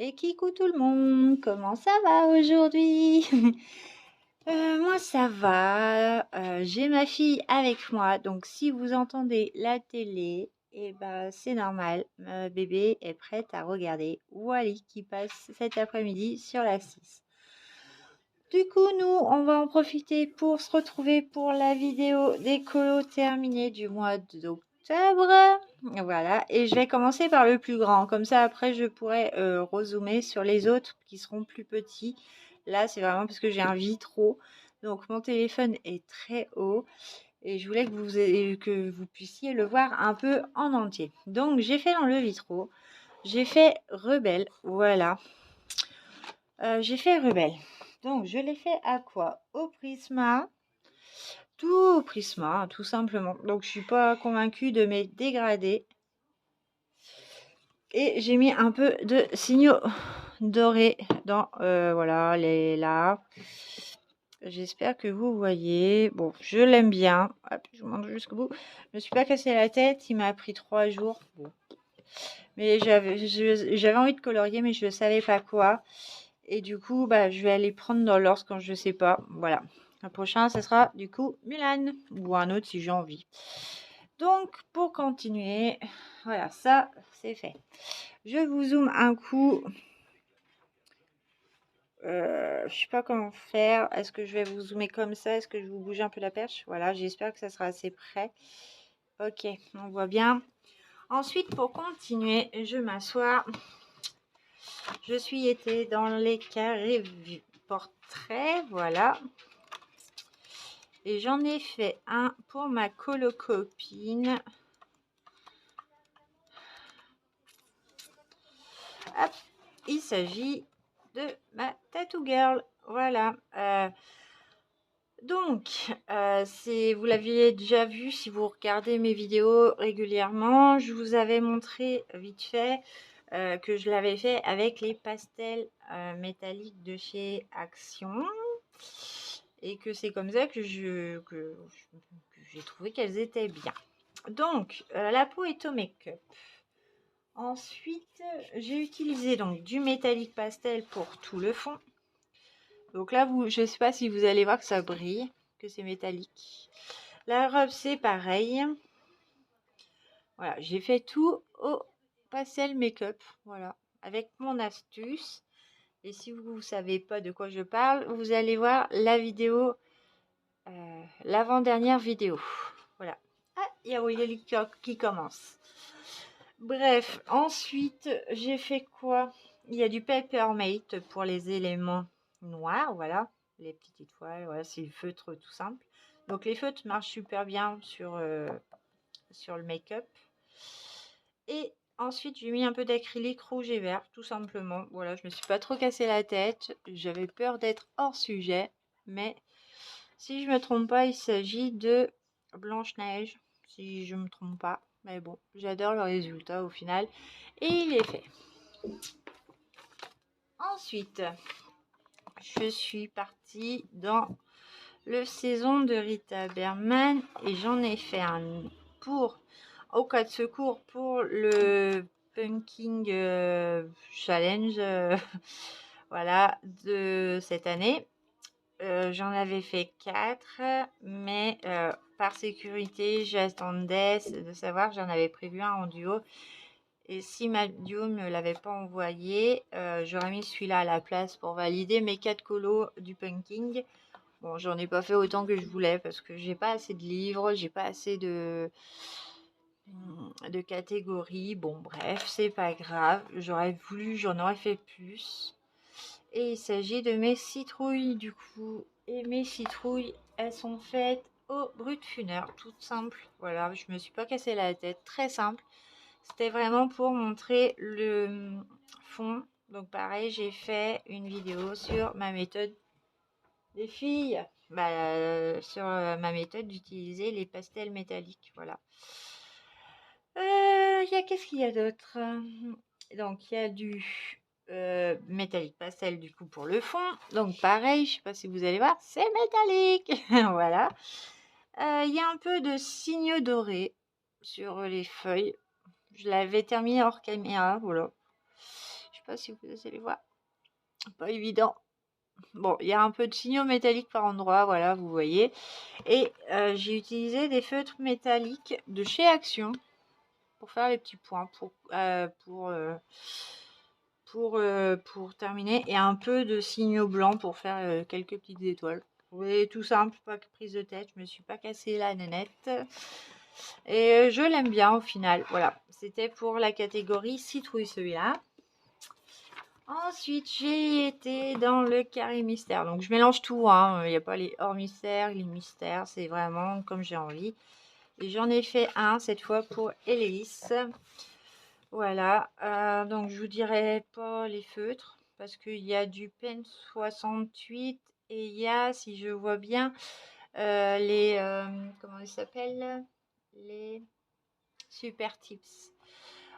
Et coucou tout le monde, comment ça va aujourd'hui? Moi ça va, j'ai ma fille avec moi, donc si vous entendez la télé, et ben c'est normal, ma bébé est prête à regarder Wall-E qui passe cet après-midi sur la 6. Du coup, nous, on va en profiter pour se retrouver pour la vidéo des colos terminée du mois d'octobre. Voilà, et je vais commencer par le plus grand. Comme ça, après, je pourrai rezoomer sur les autres qui seront plus petits. Là, c'est vraiment parce que j'ai un vitro. Donc, mon téléphone est très haut et je voulais que vous puissiez le voir un peu en entier. Donc, j'ai fait dans le vitro. J'ai fait Rebelle, voilà. J'ai fait Rebelle. Donc, je l'ai fait à quoi? Au Prisma. Tout au Prisma, tout simplement. Donc, je suis pas convaincue de mes dégradés. Et j'ai mis un peu de signaux dorés dans, voilà, là. J'espère que vous voyez. Bon, je l'aime bien. Hop, je vous montre jusqu'au bout. Je me suis pas cassé la tête. Il m'a pris 3 jours. Bon. Mais j'avais envie de colorier, mais je ne savais pas quoi. Et du coup, bah, je vais aller prendre dans l'ordre quand je ne sais pas. Voilà. Le prochain, ce sera du coup Mulan. Ou un autre si j'ai envie. Donc, pour continuer, voilà, ça, c'est fait. Je vous zoome un coup. Je sais pas comment faire. Est-ce que je vais vous zoomer comme ça? Est-ce que je vous bouge un peu la perche? Voilà, j'espère que ça sera assez près. Ok, on voit bien. Ensuite, pour continuer, je m'assois. Je suis été dans les carrés portraits, voilà. Et j'en ai fait un pour ma colo-copine. Hop, il s'agit de ma tattoo girl, voilà. Donc, vous l'aviez déjà vu si vous regardez mes vidéos régulièrement. Je vous avais montré vite fait que je l'avais fait avec les pastels métalliques de chez Action. Et que c'est comme ça que j'ai trouvé qu'elles étaient bien. Donc, la peau est au make-up. Ensuite, j'ai utilisé donc du métallique pastel pour tout le fond. Donc là, je ne sais pas si vous allez voir que ça brille, que c'est métallique. La robe, c'est pareil. Voilà, j'ai fait tout au pastel make-up, voilà, avec mon astuce. Et si vous ne savez pas de quoi je parle, vous allez voir la vidéo, l'avant-dernière vidéo. Voilà. Ah, il y a Willy qui commence. Bref, ensuite, j'ai fait quoi? Il y a du Papermate pour les éléments noirs, voilà. Les petites étoiles, voilà, c'est le feutre tout simple. Donc les feutres marchent super bien sur le make-up. Et ensuite, j'ai mis un peu d'acrylique rouge et vert, tout simplement. Voilà, je me suis pas trop cassé la tête. J'avais peur d'être hors sujet. Mais si je me trompe pas, il s'agit de Blanche-Neige. Si je me trompe pas. Mais bon, j'adore le résultat au final. Et il est fait. Ensuite, je suis partie dans le saison de Rita Berman. Et j'en ai fait un au cas de secours pour le Punking Challenge voilà, de cette année. J'en avais fait 4, mais par sécurité, j'attendais de savoir, j'en avais prévu un en duo. Et si ma duo ne me l'avait pas envoyé, j'aurais mis celui-là à la place pour valider mes 4 colos du Punking. Bon, j'en ai pas fait autant que je voulais parce que j'ai pas assez de livres, j'ai pas assez de catégories. Bon, bref, c'est pas grave. J'aurais voulu, j'en aurais fait plus. Et il s'agit de mes citrouilles du coup. Et mes citrouilles, elles sont faites au brut funeur, toutes simples. Voilà, je me suis pas cassé la tête, très simple. C'était vraiment pour montrer le fond. Donc pareil, j'ai fait une vidéo sur ma méthode des filles. Sur ma méthode d'utiliser les pastels métalliques. Voilà. Qu'est-ce qu'il y a d'autre? Donc il y a du métallique pastel du coup pour le fond. Donc pareil, je sais pas si vous allez voir, c'est métallique. Voilà. Il y a un peu de signaux dorés sur les feuilles. Je l'avais terminé hors caméra, voilà. pas si vous allez voir. Pas évident. Bon, il y a un peu de signaux métalliques par endroit, voilà, vous voyez. Et j'ai utilisé des feutres métalliques de chez Action pour faire les petits points, pour terminer. Et un peu de signaux blancs pour faire quelques petites étoiles. Vous voyez, tout simple, pas de prise de tête, je me suis pas cassé la nénette. Et je l'aime bien au final, voilà. C'était pour la catégorie citrouille celui-là. Ensuite, j'ai été dans le carré mystère. Donc, je mélange tout, hein. Il n'y a pas les hors mystères, les mystères. C'est vraiment comme j'ai envie. Et j'en ai fait un cette fois pour Hélice. Voilà. Donc, je vous dirai pas les feutres. Parce qu'il y a du Pen 68. Et il y a, si je vois bien, les... comment ils s'appellent? Les Super Tips.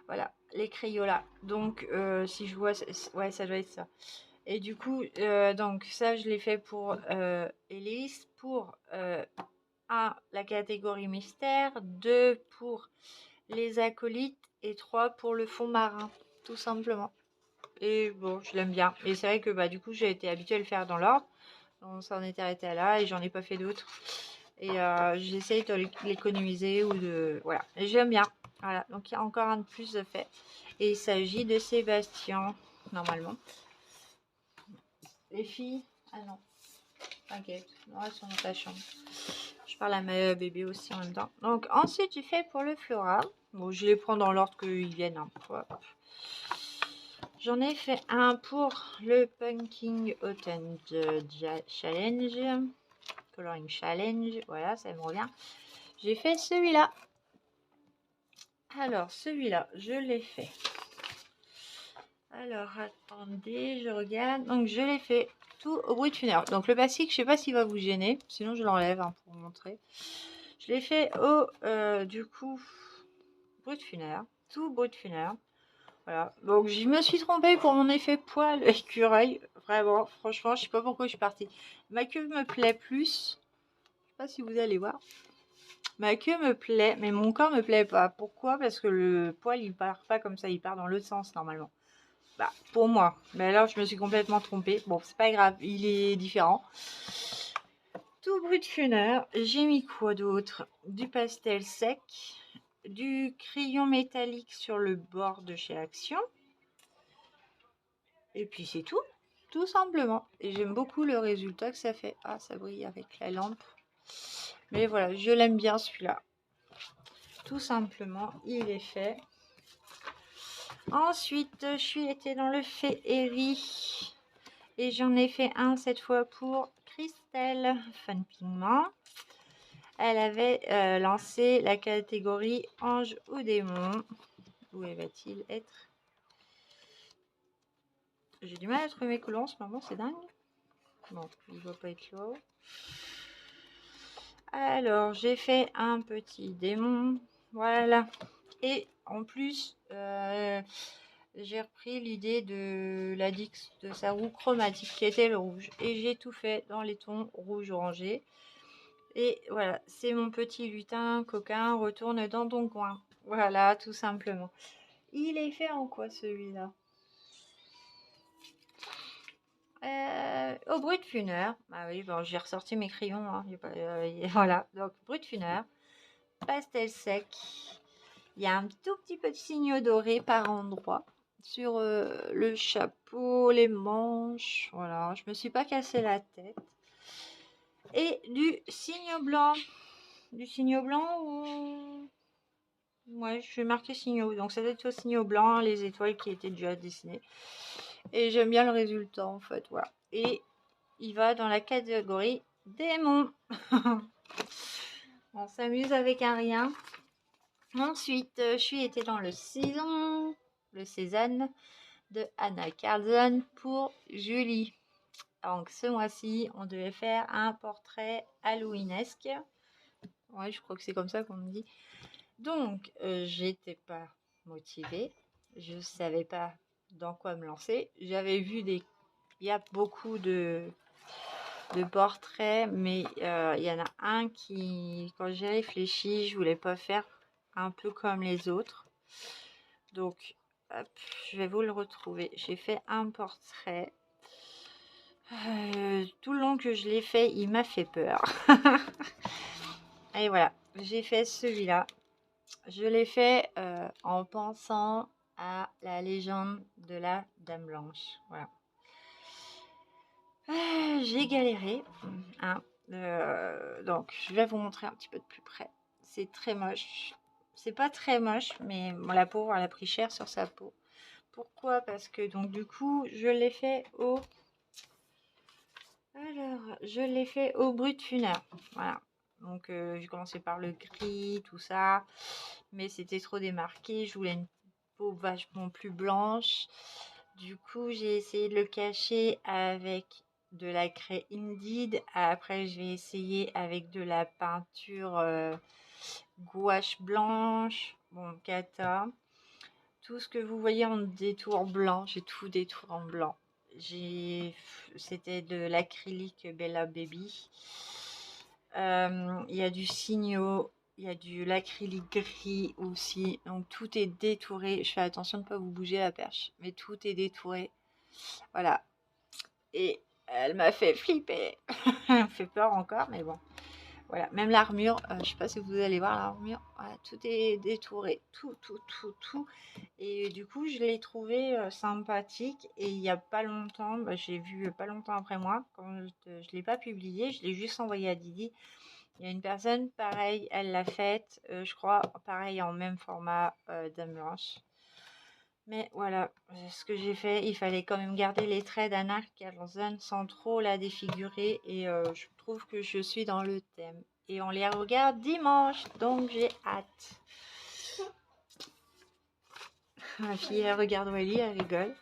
Voilà, les Crayolas. Donc, si je vois... Ouais, ça doit être ça. Et du coup, donc ça, je l'ai fait pour Elise, pour 1, la catégorie mystère, 2 pour les acolytes et 3 pour le fond marin, tout simplement. Et bon, je l'aime bien. Et c'est vrai que bah, du coup, j'ai été habituée à le faire dans l'ordre. On s'en était arrêté à là et j'en ai pas fait d'autres. Et j'essaye de l'économiser ou de... Voilà, et j'aime bien. Voilà, donc il y a encore un de plus de fait. Et il s'agit de Sébastien, normalement. Les filles? Ah non, t'inquiète. Non, elles sont dans ta chambre. Je parle à ma bébé aussi en même temps. Donc, ensuite, j'ai fait pour le floral. Bon, je les prends dans l'ordre qu'ils viennent. Hein. J'en ai fait un pour le Pumpkin Autumn Challenge. Coloring Challenge. Voilà, ça me revient. J'ai fait celui-là. Alors, celui-là, je l'ai fait. Alors, attendez, je regarde. Donc, je l'ai fait tout au bruit de funèbre. Donc, le basique, je sais pas s'il va vous gêner. Sinon, je l'enlève hein, pour vous montrer. Je l'ai fait au, du coup, bruit de funèbre. Tout bruit de funèbre. Voilà. Donc, je me suis trompée pour mon effet poil écureuil. Vraiment, franchement, je sais pas pourquoi je suis partie. Ma queue me plaît plus. Je sais pas si vous allez voir. Ma queue me plaît, mais mon corps me plaît pas. Pourquoi? Parce que le poil, il part pas comme ça. Il part dans l'autre sens, normalement. Bah, pour moi. Mais alors, je me suis complètement trompée. Bon, c'est pas grave, il est différent. Tout bruit de funèbre. J'ai mis quoi d'autre? Du pastel sec, du crayon métallique sur le bord de chez Action. Et puis c'est tout simplement. Et j'aime beaucoup le résultat que ça fait. Ah, ça brille avec la lampe. Mais voilà, je l'aime bien celui-là. Tout simplement, il est fait. Ensuite, je suis été dans le féerie. Et j'en ai fait un cette fois pour Christelle Fun Pigment. Elle avait lancé la catégorie ange ou démon. Où va-t-il être? J'ai du mal à trouver mes couleurs en ce moment, c'est dingue. Bon, il ne va pas être là. Alors, j'ai fait un petit démon. Voilà. Et en plus, j'ai repris l'idée de la Dix de sa roue chromatique qui était le rouge. Et j'ai tout fait dans les tons rouge orangé. Et voilà, c'est mon petit lutin coquin, retourne dans ton coin. Voilà, tout simplement. Il est fait en quoi celui-là? Au bruit de funèbre. Ah oui, bon, j'ai ressorti mes crayons. Hein. Voilà, donc bruit de funèbre. Pastel sec. Il y a un tout petit peu de signe doré par endroit. Sur le chapeau, les manches. Voilà, je me suis pas cassé la tête. Et du signe blanc. Du signe blanc ou... Ouais, je vais marquer signaux. Donc ça doit être au signaux blanc, les étoiles qui étaient déjà dessinées. Et j'aime bien le résultat en fait. Voilà. Et il va dans la catégorie démon. On s'amuse avec un rien. Ensuite, je suis été dans le Cézanne de Anna Carlson pour Julie. Donc ce mois-ci, on devait faire un portrait halloweenesque. Ouais, je crois que c'est comme ça qu'on me dit. Donc, j'étais pas motivée. Je savais pas dans quoi me lancer. J'avais vu il y a beaucoup de portraits, mais il y en a un qui, quand j'ai réfléchi, je voulais pas faire un peu comme les autres. Donc, hop, je vais vous le retrouver. J'ai fait un portrait. Tout le long que je l'ai fait, il m'a fait peur. Et voilà, j'ai fait celui-là. Je l'ai fait en pensant à la légende de la Dame Blanche. Voilà. J'ai galéré. Hein. Donc, je vais vous montrer un petit peu de plus près. C'est très moche. C'est pas très moche, mais bon, la pauvre, elle a pris cher sur sa peau. Pourquoi? Parce que, donc, du coup, je l'ai fait au... Alors, je l'ai fait au brut funèbre. Voilà. Donc, j'ai commencé par le gris, tout ça. Mais c'était trop démarqué. Je voulais une peau vachement plus blanche. Du coup, j'ai essayé de le cacher avec de la craie Indeed. Après, je vais essayer avec de la peinture gouache blanche. Bon, Kata. Tout ce que vous voyez en détour blanc, j'ai tout détour en blanc. C'était de l'acrylique Bella Baby. Il y a du signaux, il y a de l'acrylique gris aussi. Donc tout est détouré. Je fais attention de ne pas vous bouger la perche, mais tout est détouré. Voilà. Et elle m'a fait flipper. Elle me fait peur encore, mais bon. Voilà, même l'armure, je ne sais pas si vous allez voir l'armure, voilà, tout est détouré, tout. Et du coup, je l'ai trouvé sympathique. Et il n'y a pas longtemps, j'ai vu pas longtemps après moi, quand je ne l'ai pas publié, je l'ai juste envoyé à Didi. Il y a une personne, pareil, elle l'a faite, je crois, pareil, en même format Dame Blanche. Mais voilà, ce que j'ai fait, il fallait quand même garder les traits d'Anna Carlson sans trop la défigurer. Et je trouve que je suis dans le thème. Et on les regarde dimanche, donc j'ai hâte. Ma fille, elle regarde Wally, elle rigole.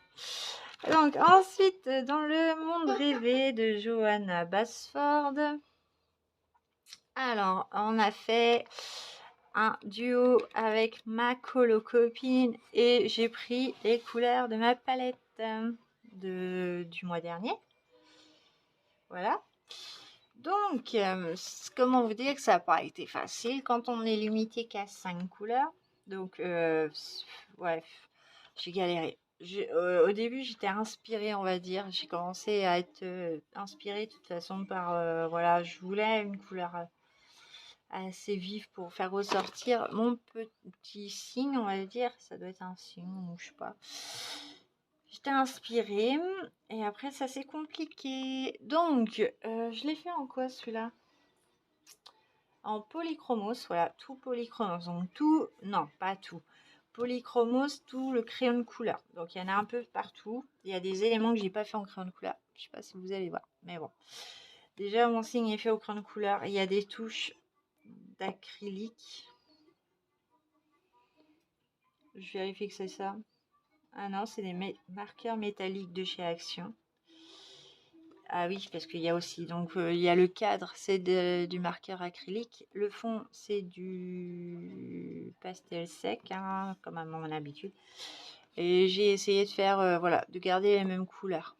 Donc ensuite, dans le monde rêvé de Johanna Basford, alors on a fait un duo avec ma colo-copine et j'ai pris les couleurs de ma palette du mois dernier. Voilà. Donc, comment vous dire que ça n'a pas été facile quand on est limité qu'à 5 couleurs. Donc, ouais, j'ai galéré. Au début, j'étais inspirée, on va dire. J'ai commencé à être inspirée de toute façon par, voilà, je voulais une couleur assez vive pour faire ressortir mon petit signe, on va dire. Ça doit être un signe, ou je sais pas. J'étais inspirée et après ça s'est compliqué. Donc, je l'ai fait en quoi celui-là? En polychromos, voilà, tout polychromos. Donc tout, non, pas tout. Polychromos, tout le crayon de couleur. Donc il y en a un peu partout. Il y a des éléments que j'ai pas fait en crayon de couleur. Je sais pas si vous allez voir, mais bon. Déjà mon signe est fait au crayon de couleur. Il y a des touches d'acrylique. Je vérifie que c'est ça. Ah non, c'est des marqueurs métalliques de chez Action. Ah oui, parce qu'il y a aussi, donc il y a le cadre, c'est du marqueur acrylique. Le fond, c'est du pastel sec, hein, comme à mon habitude. Et j'ai essayé de faire, voilà, de garder les mêmes couleurs.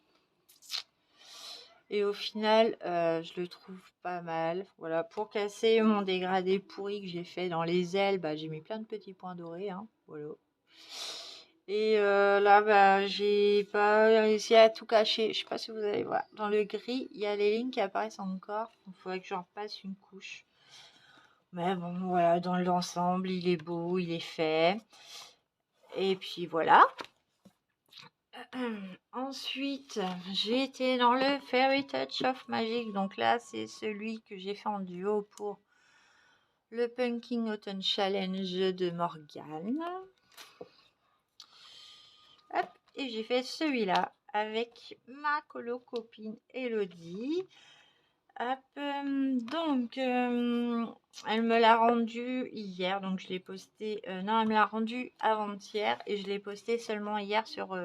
Et au final, je le trouve pas mal. Voilà, pour casser mon dégradé pourri que j'ai fait dans les ailes, j'ai mis plein de petits points dorés, hein, voilà. Et là, j'ai pas réussi à tout cacher. Je sais pas si vous allez voir. Dans le gris, il y a les lignes qui apparaissent encore. Il faudrait que j'en passe une couche. Mais bon, voilà, dans l'ensemble, il est beau, il est fait. Et puis voilà. Ensuite, j'ai été dans le Fairy Touch of Magic. Donc là, c'est celui que j'ai fait en duo pour le Pumpkin Autumn Challenge de Morgane. Hop, et j'ai fait celui-là avec ma colo-copine Elodie. Hop, donc, elle me l'a rendu hier, donc je l'ai posté. Non, elle me l'a rendu avant-hier et je l'ai posté seulement hier sur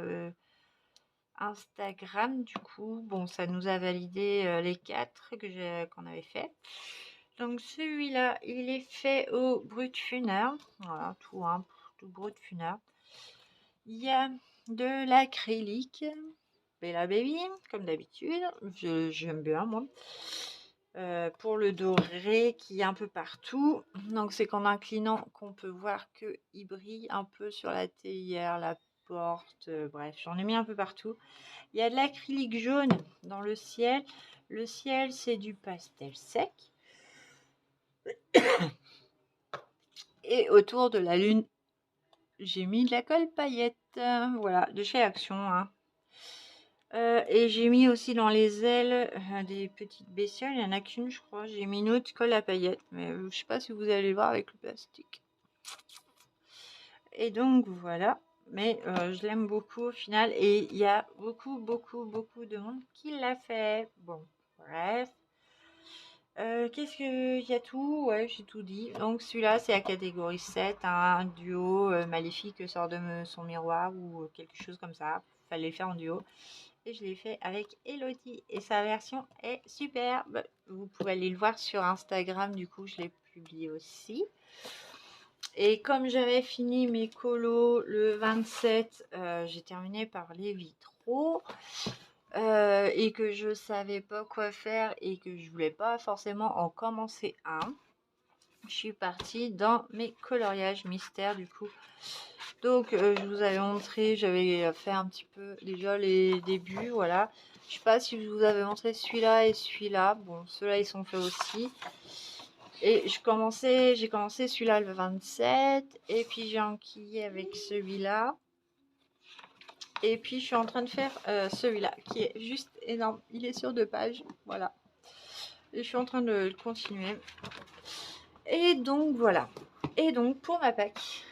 Instagram. Du coup, bon, ça nous a validé les 4 qu'on avait fait. Donc, celui-là, il est fait au brut funèbre. Voilà, tout, hein, tout brut funèbre. Il y a de l'acrylique Bella Baby, comme d'habitude. J'aime bien, moi. Pour le doré qui est un peu partout. Donc, c'est qu'en inclinant qu'on peut voir qu'il brille un peu sur la théière, là, portes, bref, j'en ai mis un peu partout. Il y a de l'acrylique jaune dans le ciel. Le ciel, c'est du pastel sec. Et autour de la lune, j'ai mis de la colle paillette. Voilà, de chez Action, hein. Et j'ai mis aussi dans les ailes des petites bestioles. Il n'y en a qu'une, je crois. J'ai mis une autre colle à paillettes. Mais je sais pas si vous allez le voir avec le plastique. Et donc, voilà. Mais je l'aime beaucoup au final. Et il y a beaucoup de monde qui l'a fait. Bon, bref. Qu'est-ce que... Il y a tout. Ouais, j'ai tout dit. Donc, celui-là, c'est la catégorie 7. Un duo maléfique sort de son miroir ou quelque chose comme ça. Fallait le faire en duo. Et je l'ai fait avec Elodie et sa version est superbe. Vous pouvez aller le voir sur Instagram, du coup je l'ai publié aussi. Et comme j'avais fini mes colos le 27, j'ai terminé par les vitraux et que je savais pas quoi faire et que je voulais pas forcément en commencer un. Je suis partie dans mes coloriages mystères du coup. Donc je vous avais montré, j'avais fait un petit peu déjà les débuts, voilà. Je sais pas si je vous avais montré celui-là et celui-là. Bon, ceux-là ils sont faits aussi. Et j'ai commencé celui-là le 27 et puis j'ai enquillé avec celui-là. Et puis je suis en train de faire celui-là qui est juste énorme. Il est sur 2 pages, voilà. Et je suis en train de le continuer. Et donc voilà. Et donc pour ma Pâques,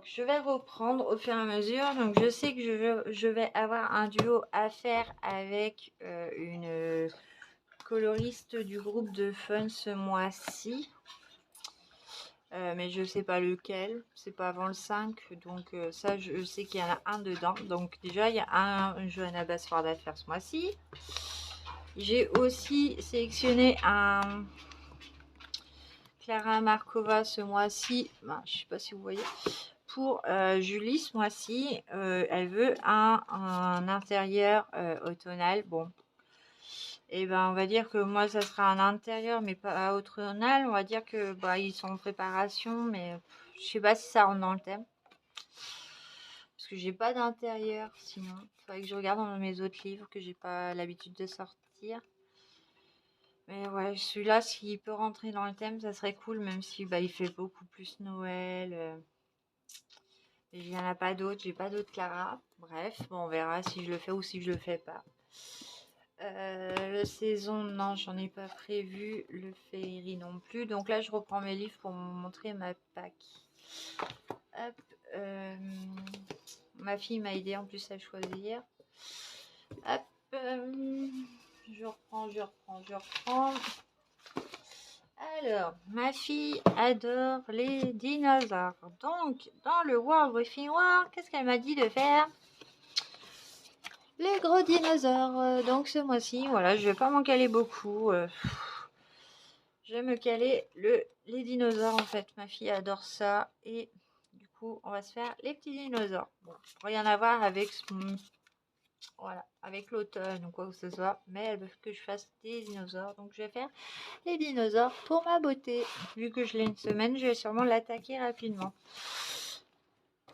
je vais reprendre au fur et à mesure. Donc je sais que je vais avoir un duo à faire avec une coloriste du groupe de Fun ce mois-ci. Mais je sais pas lequel. C'est pas avant le 5. Donc ça, je sais qu'il y en a un dedans. Donc déjà, il y a un Johanna Basford à faire ce mois-ci. J'ai aussi sélectionné un Clara Markova ce mois-ci. Ben, je sais pas si vous voyez. Pour Julie ce mois-ci, elle veut un intérieur automnal. Bon, et ben on va dire que moi ça sera un intérieur mais pas automnal. On va dire que bah, ils sont en préparation, mais je sais pas si ça rentre dans le thème. Parce que j'ai pas d'intérieur sinon. Il faudrait que je regarde dans mes autres livres que j'ai pas l'habitude de sortir. Mais ouais, celui-là, s'il peut rentrer dans le thème, ça serait cool, même si bah, il fait beaucoup plus Noël. Il n'y en a pas d'autres, j'ai pas d'autres Clara. Bref, bon, on verra si je le fais ou si je le fais pas. Le saison, non, j'en ai pas prévu. Le féerie non plus. Donc là, je reprends mes livres pour vous montrer ma Pâques. Hop. Ma fille m'a aidé en plus à choisir. Hop. Je reprends. Alors, ma fille adore les dinosaures. Donc, dans le World Gryffindor, qu'est-ce qu'elle m'a dit de faire? Les gros dinosaures. Donc, ce mois-ci, voilà, je vais pas m'en caler beaucoup. Je vais me caler les dinosaures, en fait. Ma fille adore ça. Et du coup, on va se faire les petits dinosaures. Bon, rien à voir avec voilà, avec l'automne ou quoi que ce soit. Mais elle veut que je fasse des dinosaures. Donc, je vais faire les dinosaures pour ma beauté. Vu que je l'ai une semaine, je vais sûrement l'attaquer rapidement.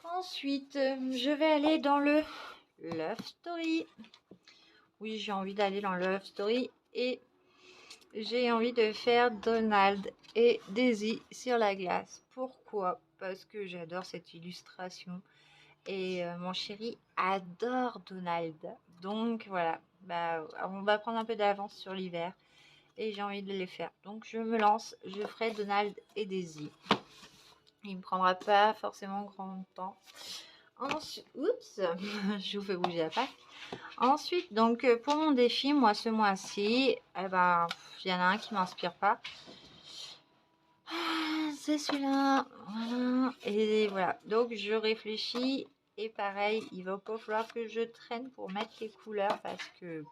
Ensuite, je vais aller dans le Love Story. Oui, j'ai envie d'aller dans le Love Story. Et j'ai envie de faire Donald et Daisy sur la glace. Pourquoi? Parce que j'adore cette illustration. Et mon chéri adore Donald. Donc voilà, bah, on va prendre un peu d'avance sur l'hiver. Et j'ai envie de les faire. Donc je me lance, je ferai Donald et Daisy. Il me prendra pas forcément grand temps. Ensuite, oups, je vous fais bouger la patte. Ensuite, donc pour mon défi, moi ce mois-ci, eh ben, il y en a un qui m'inspire pas. C'est celui-là, voilà. Et voilà, donc je réfléchis. Et pareil, il va pas falloir que je traîne pour mettre les couleurs parce que...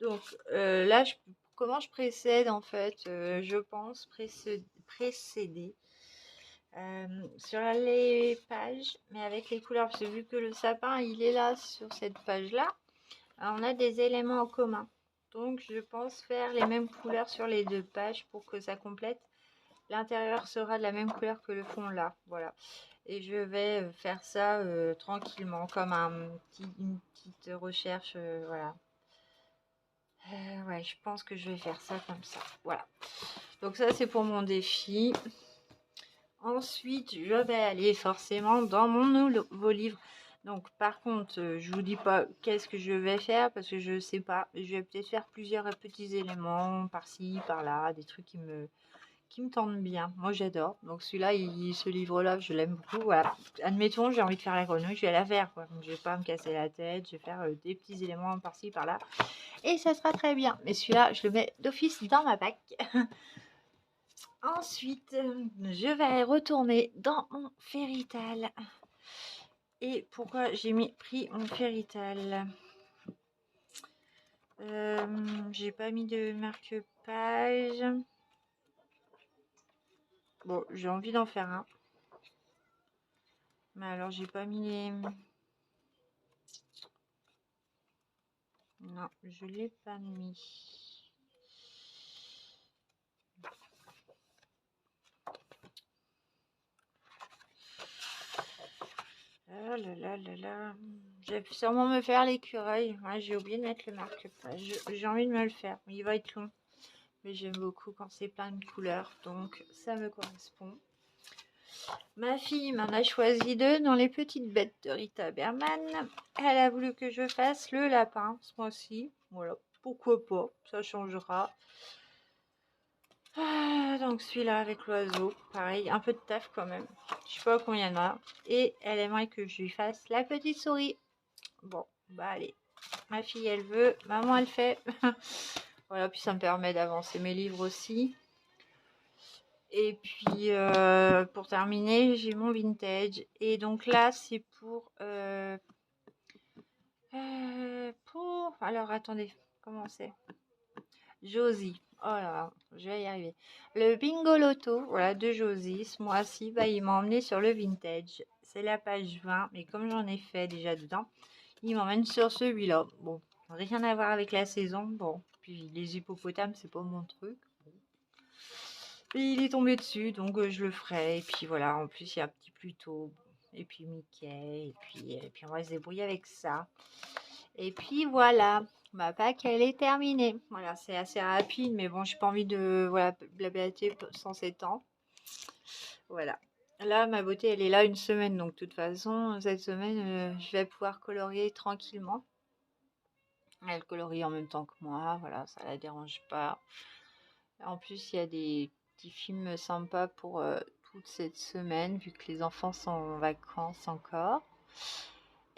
Donc là, comment je précède en fait? Je pense précéder sur les pages, mais avec les couleurs. Parce que vu que le sapin, il est là sur cette page-là, on a des éléments en commun. Donc je pense faire les mêmes couleurs sur les 2 pages pour que ça complète l'intérieur sera de la même couleur que le fond là, voilà. Et je vais faire ça tranquillement, comme une petite recherche, voilà. Ouais, je pense que je vais faire ça comme ça, voilà. Donc ça, c'est pour mon défi. Ensuite, je vais aller forcément dans mon nouveau livre. Donc, par contre, je vous dis pas qu'est-ce que je vais faire parce que je sais pas. Je vais peut-être faire plusieurs petits éléments par-ci, par-là, des trucs qui me tentent bien. Moi, j'adore. Donc, celui-là, ce livre-là, je l'aime beaucoup. Voilà. Admettons, j'ai envie de faire la grenouille, je vais la faire, quoi. Donc, je vais pas me casser la tête. Je vais faire des petits éléments par-ci, par-là. Et ça sera très bien. Mais celui-là, je le mets d'office dans ma bac. Ensuite, je vais retourner dans mon Fairytal. Et pourquoi j'ai pris mon Fairytal? J'ai pas mis de marque-page. Bon, j'ai envie d'en faire un. Mais alors, j'ai pas mis les... Non, je l'ai pas mis. Oh là là là là. Je vais sûrement me faire l'écureuil. Ouais, j'ai oublié de mettre le marque-page. J'ai envie de me le faire. Il va être long. Mais j'aime beaucoup quand c'est plein de couleurs. Donc, ça me correspond. Ma fille m'en a choisi deux dans les petites bêtes de Rita Berman. Elle a voulu que je fasse le lapin ce mois-ci. Voilà, pourquoi pas, ça changera. Donc celui-là avec l'oiseau, pareil, un peu de taf quand même. Je sais pas combien il y en a. Et elle aimerait que je lui fasse la petite souris. Bon, bah allez. Ma fille elle veut, maman elle fait. Voilà, puis ça me permet d'avancer mes livres aussi. Et puis pour terminer, j'ai mon vintage. Et donc là, c'est pour... Alors attendez, comment c'est? Josie. Oh là là, je vais y arriver. Le bingo loto, voilà, de Josie. Ce mois-ci, bah, il m'a emmené sur le vintage. C'est la page 20, mais comme j'en ai fait déjà dedans, il m'emmène sur celui-là. Bon, rien à voir avec la saison. Bon, puis les hippopotames, c'est pas mon truc. Et il est tombé dessus, donc je le ferai. Et puis voilà, en plus, il y a un petit Pluto. Et puis Mickey. Et puis on va se débrouiller avec ça. Et puis voilà, ma Pâques, elle est terminée. Voilà, c'est assez rapide, mais bon, j'ai pas envie de voilà, blablater sans 7 ans. Voilà. Là, ma beauté, elle est là une semaine, donc de toute façon, cette semaine, je vais pouvoir colorier tranquillement. Elle colorie en même temps que moi, voilà, ça la dérange pas. En plus, il y a des petits films sympas pour toute cette semaine, vu que les enfants sont en vacances encore.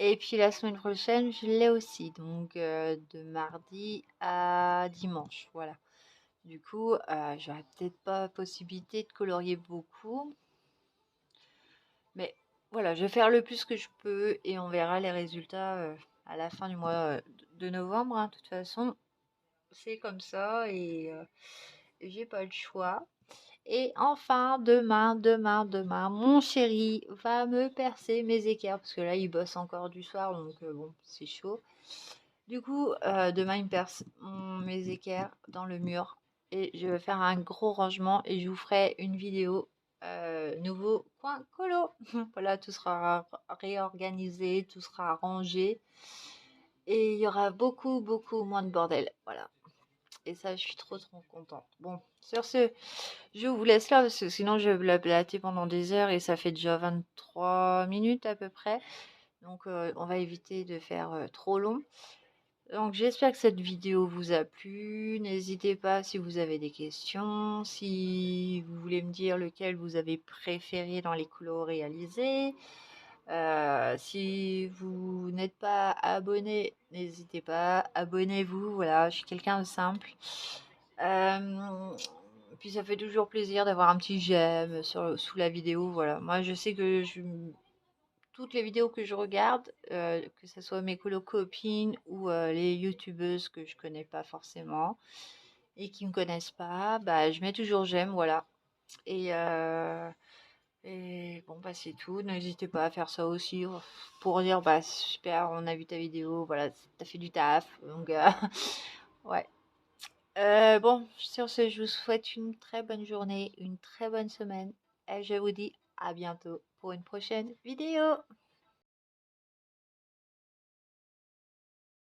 Et puis la semaine prochaine, je l'ai aussi, donc de mardi à dimanche, voilà. Du coup, j'aurai peut-être pas possibilité de colorier beaucoup, mais voilà, je vais faire le plus que je peux et on verra les résultats à la fin du mois de novembre, hein. De toute façon, c'est comme ça et j'ai pas le choix. Et enfin, demain, mon chéri va me percer mes équerres parce que là, il bosse encore du soir, donc bon, c'est chaud. Du coup, demain, il me perce mes équerres dans le mur et je vais faire un gros rangement et je vous ferai une vidéo nouveau coin colo. Voilà, tout sera réorganisé, tout sera rangé et il y aura beaucoup, beaucoup moins de bordel. Voilà. Et ça, je suis trop, trop contente. Bon, sur ce, je vous laisse là parce que sinon, je vais blablater pendant des heures et ça fait déjà 23 minutes à peu près. Donc, on va éviter de faire trop long. Donc j'espère que cette vidéo vous a plu. N'hésitez pas si vous avez des questions, si vous voulez me dire lequel vous avez préféré dans les colos réalisés. Si vous n'êtes pas abonné, n'hésitez pas, abonnez-vous. Voilà, je suis quelqu'un de simple. Puis ça fait toujours plaisir d'avoir un petit j'aime sous la vidéo. Voilà, moi je sais que toutes les vidéos que je regarde, que ce soit mes copines ou les youtubeuses que je connais pas forcément et qui me connaissent pas, bah, je mets toujours j'aime, voilà. Et, bon, bah, c'est tout. N'hésitez pas à faire ça aussi pour dire, bah, super, on a vu ta vidéo, voilà, t'as fait du taf. Donc, ouais. Bon, sur ce, je vous souhaite une très bonne journée, une très bonne semaine et je vous dis à bientôt pour une prochaine vidéo.